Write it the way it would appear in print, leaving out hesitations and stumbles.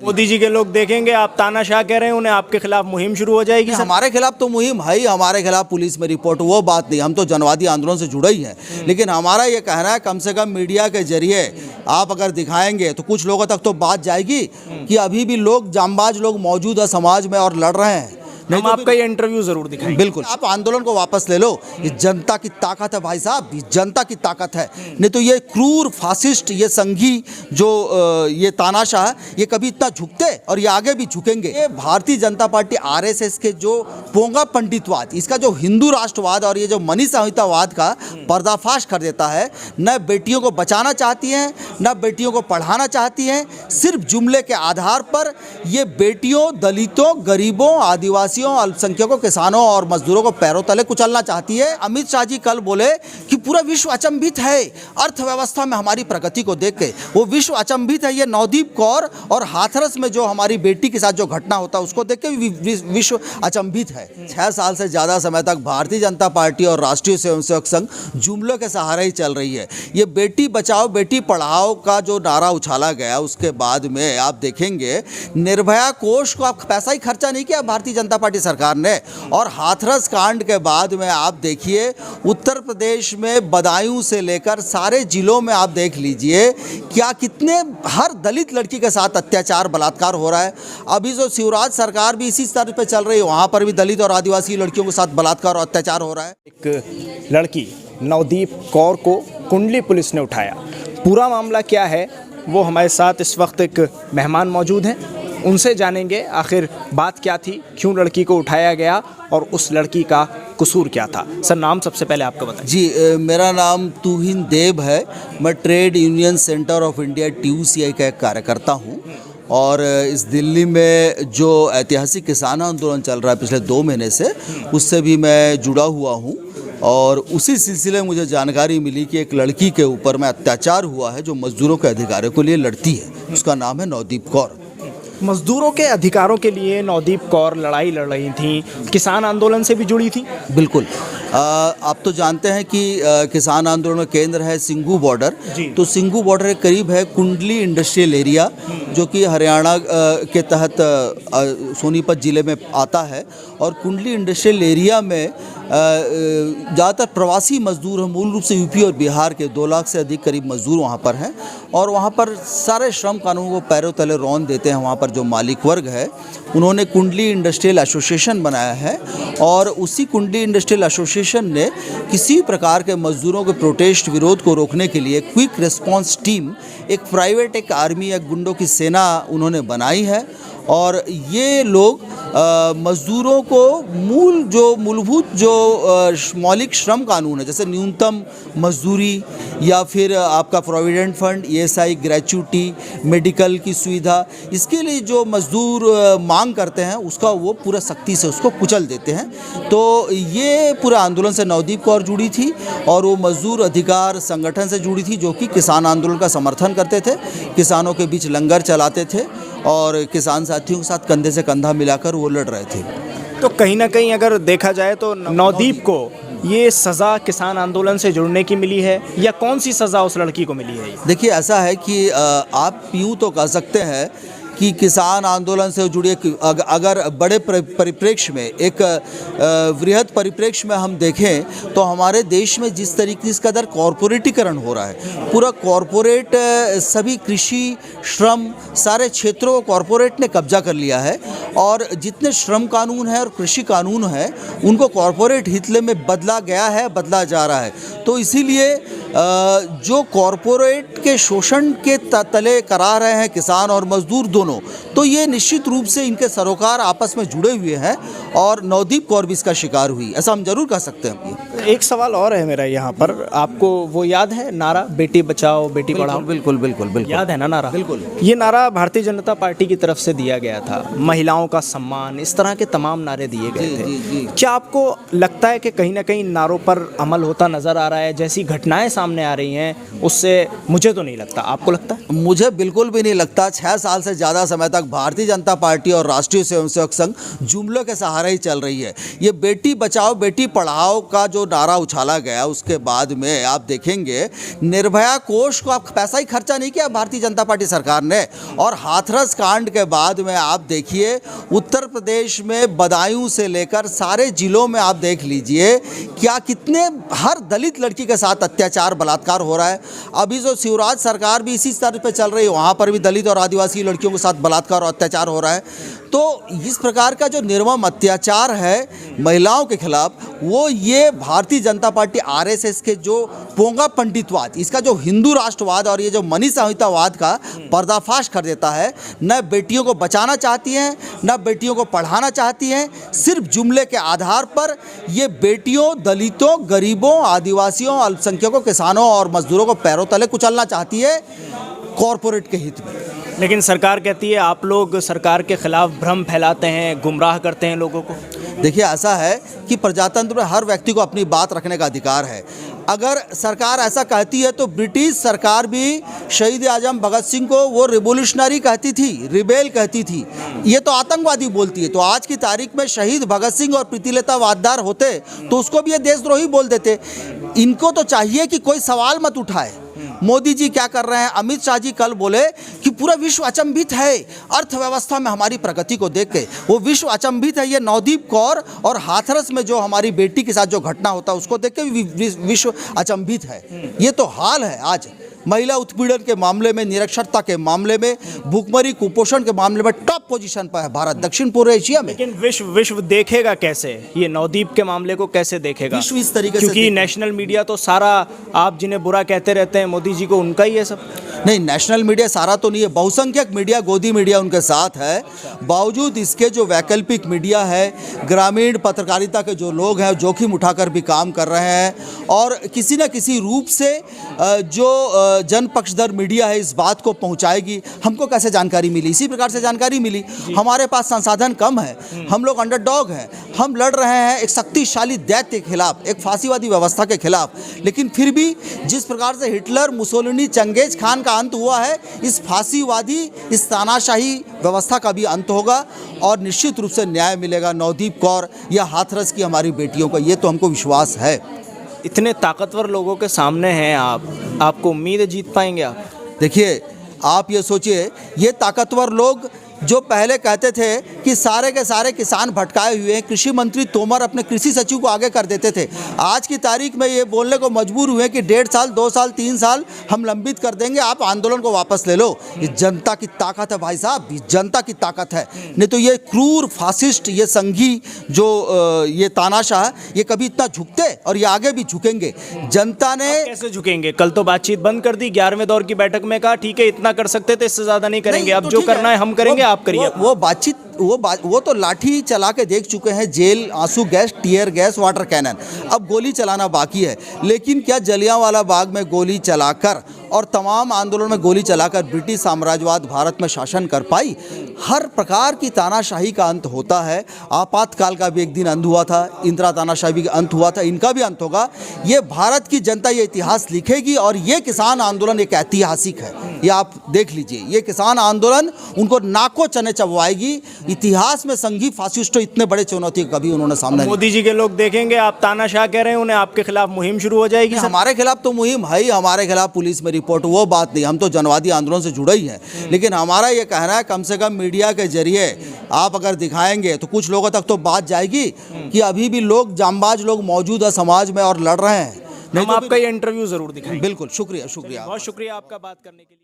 मोदी जी के लोग देखेंगे आप तानाशाह कह रहे हैं उन्हें, आपके खिलाफ मुहिम शुरू हो जाएगी। हमारे खिलाफ तो मुहिम है ही, हमारे खिलाफ पुलिस में रिपोर्ट, वो बात नहीं, हम तो जनवादी आंदोलन से जुड़े ही हैं। लेकिन हमारा ये कहना है कम से कम मीडिया के जरिए आप अगर दिखाएंगे तो कुछ लोगों तक तो बात जाएगी कि अभी भी लोग जांबाज लोग मौजूद है समाज में और लड़ रहे हैं। हम आपका ये इंटरव्यू जरूर दिखाएंगे। बिल्कुल, आप आंदोलन को वापस ले लो, ये जनता की ताकत है भाई साहब, ये जनता की ताकत है। नहीं तो ये क्रूर फासिस्ट, ये संघी जो ये तानाशाह है, ये कभी इतना झुकते और ये आगे भी झुकेंगे। ये भारतीय जनता पार्टी आरएसएस के जो पोंगा पंडितवाद, इसका जो हिंदू राष्ट्रवाद और ये जो मनी संहितावाद का पर्दाफाश कर देता है। न बेटियों को बचाना चाहती हैं, न बेटियों को पढ़ाना चाहती हैं, सिर्फ जुमले के आधार पर ये बेटियों, दलितों, गरीबों, आदिवासियों, अल्पसंख्यकों, किसानों और मजदूरों को पैरों तले कुचलना चाहती है। अमित शाह जी कल बोले कि पूरा विश्व अचंभित है अर्थव्यवस्था में हमारी प्रगति को देख के, वो विश्व अचंभित है। ये नवदीप कौर और हाथरस में जो हमारी बेटी के साथ जो घटना होता है उसको देख के विश्व अचंभित है। 6 साल से ज़्यादा समय तक भारतीय जनता पार्टी और राष्ट्रीय स्वयंसेवक संघ जुमलों के सहारे ही चल रही है। ये बेटी बचाओ बेटी पढ़ाओ का जो नारा उछाला गया, उसके बाद में आप देखेंगे निर्भया कोष को आप पैसा ही खर्चा नहीं किया भारतीय जनता पार्टी सरकार ने। और हाथरस कांड के बाद में आप देखिए उत्तर प्रदेश में बदायूं से लेकर सारे जिलों में आप देख लीजिए क्या कितने हर दलित लड़की के साथ अत्याचार बलात्कार हो रहा है। अभी जो शिवराज सरकार भी इसी स्तर पर चल रही है, वहाँ पर भी दलित और आदिवासी लड़कियों के साथ बलात्कार और अत्याचार हो रहा है। एक लड़की नवदीप कौर को कुंडली पुलिस ने उठाया, पूरा मामला क्या है वो हमारे साथ इस वक्त एक मेहमान मौजूद हैं, उनसे जानेंगे आखिर बात क्या थी, क्यों लड़की को उठाया गया और उस लड़की का कसूर क्या था। सर नाम सबसे पहले आपका बताएं। जी, मेरा नाम तुहिन देव है। मैं trade union centre of India TUCI का एक कार्यकर्ता हूँ और इस दिल्ली में जो ऐतिहासिक किसान आंदोलन चल रहा है पिछले 2 महीने से, उससे भी मैं जुड़ा हुआ हूँ। और उसी सिलसिले में मुझे जानकारी मिली कि एक लड़की के ऊपर में अत्याचार हुआ है जो मजदूरों के अधिकारों के लिए लड़ती है, उसका नाम है नवदीप कौर। मजदूरों के अधिकारों के लिए नवदीप कौर लड़ाई लड़ रही थी, किसान आंदोलन से भी जुड़ी थी। बिल्कुल, आप तो जानते हैं कि किसान आंदोलन का केंद्र है सिंघू बॉर्डर। तो सिंघू बॉर्डर के करीब है कुंडली इंडस्ट्रियल एरिया, जो कि हरियाणा के तहत सोनीपत ज़िले में आता है। और कुंडली इंडस्ट्रियल एरिया में ज़्यादातर प्रवासी मजदूर हैं, मूल रूप से यूपी और बिहार के 2 लाख से अधिक करीब मजदूर वहाँ पर हैं। और वहाँ पर सारे श्रम कानून को पैरों तले रौंद देते हैं। वहाँ पर जो मालिक वर्ग है उन्होंने कुंडली इंडस्ट्रियल एसोसिएशन बनाया है और उसी कुंडली इंडस्ट्रियल एसोसिएशन ने किसी प्रकार के मजदूरों के प्रोटेस्ट विरोध को रोकने के लिए क्विक रिस्पांस टीम, एक प्राइवेट, एक आर्मी, एक गुंडों की सेना उन्होंने बनाई है। और ये लोग मज़दूरों को मूलभूत जो मौलिक श्रम कानून है, जैसे न्यूनतम मजदूरी या फिर आपका provident fund, ESI, gratuity, medical की सुविधा, इसके लिए जो मज़दूर मांग करते हैं उसका वो पूरा सख्ती से उसको कुचल देते हैं। तो ये पूरा आंदोलन से नवदीप कौर जुड़ी थी और वो मज़दूर अधिकार संगठन से जुड़ी थी जो कि किसान आंदोलन का समर्थन करते थे, किसानों के बीच लंगर चलाते थे और किसान साथियों के साथ कंधे से कंधा मिलाकर वो लड़ रहे थे। तो कहीं ना कहीं अगर देखा जाए तो नवदीप को ये सज़ा किसान आंदोलन से जुड़ने की मिली है या कौन सी सज़ा उस लड़की को मिली है? देखिए, ऐसा है कि आप यूँ तो कह सकते हैं कि किसान आंदोलन से जुड़े अगर बड़े परिप्रेक्ष्य में, एक वृहद परिप्रेक्ष्य में हम देखें तो हमारे देश में जिस तरीके से कदर कॉरपोरेटीकरण हो रहा है, पूरा कॉरपोरेट सभी कृषि, श्रम, सारे क्षेत्रों को कॉरपोरेट ने कब्जा कर लिया है। और जितने श्रम कानून हैं और कृषि कानून हैं उनको कॉरपोरेट हितले में बदला गया है, बदला जा रहा है। तो इसीलिए जो कॉरपोरेट के शोषण के तले करा रहे हैं किसान और मजदूर दोनों, तो ये निश्चित रूप से इनके सरोकार आपस में जुड़े हुए हैं और नवदीप कौर भी इसका शिकार हुई, ऐसा हम जरूर कह सकते हैं। एक सवाल और है मेरा यहाँ पर, आपको वो याद है नारा बेटी बचाओ बेटी पढ़ाओ? बिल्कुल बिल्कुल बिल्कुल याद है ना नारा? बिल्कुल। ये नारा भारतीय जनता पार्टी की तरफ से दिया गया था, महिलाओं का सम्मान, इस तरह के तमाम नारे दिए गए थे। जी। क्या आपको लगता है कि कहीं ना कहीं नारों पर अमल होता नजर आ रहा है? जैसी घटनाएं सामने आ रही हैं उससे मुझे तो नहीं लगता, आपको लगता है? मुझे बिल्कुल भी नहीं लगता। 6 साल से ज़्यादा समय तक भारतीय जनता पार्टी और राष्ट्रीय स्वयंसेवक संघ जुमलों के सहारे ही चल रही है। ये बेटी बचाओ बेटी पढ़ाओ का जो नारा उछाला गया उसके बाद में आप देखेंगे निर्भया कोष को आप पैसा ही खर्चा नहीं किया भारतीय जनता पार्टी सरकार ने। और हाथरस कांड के बाद में आप देखिए उत्तर प्रदेश में बदायूं से लेकर सारे जिलों में आप देख लीजिए क्या कितने हर दलित लड़की के साथ अत्याचार बलात्कार हो रहा है। अभी जो शिवराज सरकार भी इसी स्तर पे चल रही है, वहाँ पर भी दलित और आदिवासी लड़कियों के साथ बलात्कार और अत्याचार हो रहा है। तो इस प्रकार का जो निर्मम अत्याचार है महिलाओं के खिलाफ, वो ये भारतीय जनता पार्टी आरएसएस के जो पोंगा पंडितवाद, इसका जो हिंदू राष्ट्रवाद और ये जो मनी संहितावाद का पर्दाफाश कर देता है। न बेटियों को बचाना चाहती हैं, न बेटियों को पढ़ाना चाहती हैं, सिर्फ जुमले के आधार पर ये बेटियों, दलितों, गरीबों, आदिवासियों, अल्पसंख्यकों, किसानों और मजदूरों को पैरों तले कुचलना चाहती है कॉरपोरेट के हित में। लेकिन सरकार कहती है आप लोग सरकार के खिलाफ भ्रम फैलाते हैं, गुमराह करते हैं लोगों को। देखिए ऐसा है कि प्रजातंत्र में हर व्यक्ति को अपनी बात रखने का अधिकार है। अगर सरकार ऐसा कहती है तो ब्रिटिश सरकार भी शहीद आजम भगत सिंह को वो रिवोल्यूशनरी कहती थी, रिबेल कहती थी, ये तो आतंकवादी बोलती है। तो आज की तारीख में शहीद भगत सिंह और प्रीतिलता वाद्दार होते तो उसको भी ये देशद्रोही बोल देते। इनको तो चाहिए कि कोई सवाल मत उठाए। मोदी जी क्या कर रहे हैं, अमित शाह जी कल बोले कि पूरा विश्व अचंभित है अर्थव्यवस्था में हमारी प्रगति को देख के। वो विश्व अचंभित है ये नवदीप कौर और हाथरस में जो हमारी बेटी के साथ जो घटना होता है उसको देख के भी विश्व अचंभित है। ये तो हाल है आज महिला उत्पीड़न के मामले में, निरक्षरता के मामले में, भूखमरी कुपोषण के मामले में टॉप पोजीशन पर है भारत दक्षिण पूर्व एशिया में। लेकिन विश्व देखेगा कैसे ये नवदीप के मामले को, कैसे देखेगा विश्व इस तरीके से? क्योंकि नेशनल मीडिया तो सारा, आप जिन्हें बुरा कहते रहते हैं मोदी जी को, उनका ही है सब। नहीं, नेशनल मीडिया सारा तो नहीं है, बहुसंख्यक मीडिया, गोदी मीडिया उनके साथ है। बावजूद इसके जो वैकल्पिक मीडिया है, ग्रामीण पत्रकारिता के जो लोग हैं जोखिम उठाकर भी काम कर रहे हैं और किसी न किसी रूप से जो जन पक्षधर मीडिया है इस बात को पहुंचाएगी। हमको कैसे जानकारी मिली? इसी प्रकार से जानकारी मिली। हमारे पास संसाधन कम है, हम लोग अंडरडॉग हैं, हम लड़ रहे हैं एक शक्तिशाली दैत्य के खिलाफ, एक फांसीवादी व्यवस्था के खिलाफ। लेकिन फिर भी जिस प्रकार से हिटलर, मुसोलिनी, चंगेज खान का अंत हुआ है, इस फांसीवादी, इस तानाशाही व्यवस्था का भी अंत होगा और निश्चित रूप से न्याय मिलेगा नवदीप कौर या हाथरस की हमारी बेटियों को, ये तो हमको विश्वास है। इतने ताकतवर लोगों के सामने हैं आप, आपको उम्मीद है जीत पाएंगे आप? देखिए आप ये सोचिए, ये ताकतवर लोग जो पहले कहते थे कि सारे के सारे किसान भटकाए हुए हैं, कृषि मंत्री तोमर अपने कृषि सचिव को आगे कर देते थे, आज की तारीख में ये बोलने को मजबूर हुए कि 1.5 साल, 2 साल, 3 साल हम लंबित कर देंगे, आप आंदोलन को वापस ले लो। ये जनता की ताकत है भाई साहब, ये जनता की ताकत है। नहीं तो ये क्रूर फासिस्ट, ये संघी जो ये तानाशाह है, ये कभी इतना झुकते और ये आगे भी झुकेंगे। जनता ने कैसे झुकेंगे? कल तो बातचीत बंद कर दी, 11वें दौर की बैठक में कहा ठीक है इतना कर सकते थे, इससे ज़्यादा नहीं करेंगे। अब जो करना है हम करेंगे, आप करिए। वो बातचीत, वो तो लाठी चला के देख चुके हैं, जेल, आंसू gas, tear gas, water cannon, अब गोली चलाना बाकी है। लेकिन क्या जलियांवाला बाग में गोली चलाकर और तमाम आंदोलन में गोली चलाकर ब्रिटिश साम्राज्यवाद भारत में शासन कर पाई? हर प्रकार की तानाशाही का अंत होता है। आपातकाल का भी एक दिन अंत हुआ था, इंदिरा तानाशाही का अंत हुआ था, इनका भी अंत होगा। ये भारत की जनता ये इतिहास लिखेगी और ये किसान आंदोलन एक ऐतिहासिक है, ये आप देख लीजिए। ये किसान आंदोलन उनको नाकों चने चबवाएगी। इतिहास में संघी फासिस्टों इतने बड़े चुनौती कभी उन्होंने सामने मोदी जी के लोग देखेंगे आप तानाशाह कह रहे हैं उन्हें, आपके खिलाफ मुहिम शुरू हो जाएगी। हमारे खिलाफ तो मुहिम है ही, हमारे खिलाफ पुलिस में रिपोर्ट, वो बात नहीं, हम तो जनवादी आंदोलन से जुड़े ही हैं। लेकिन हमारा ये कहना है कम से कम मीडिया के जरिए आप अगर दिखाएंगे तो कुछ लोगों तक तो बात जाएगी कि अभी भी लोग, जांबाज लोग मौजूद है समाज में और लड़ रहे हैं। हम आपका ये इंटरव्यू जरूर दिखाएंगे। बिल्कुल, शुक्रिया। बहुत शुक्रिया आपका बात करने के लिए।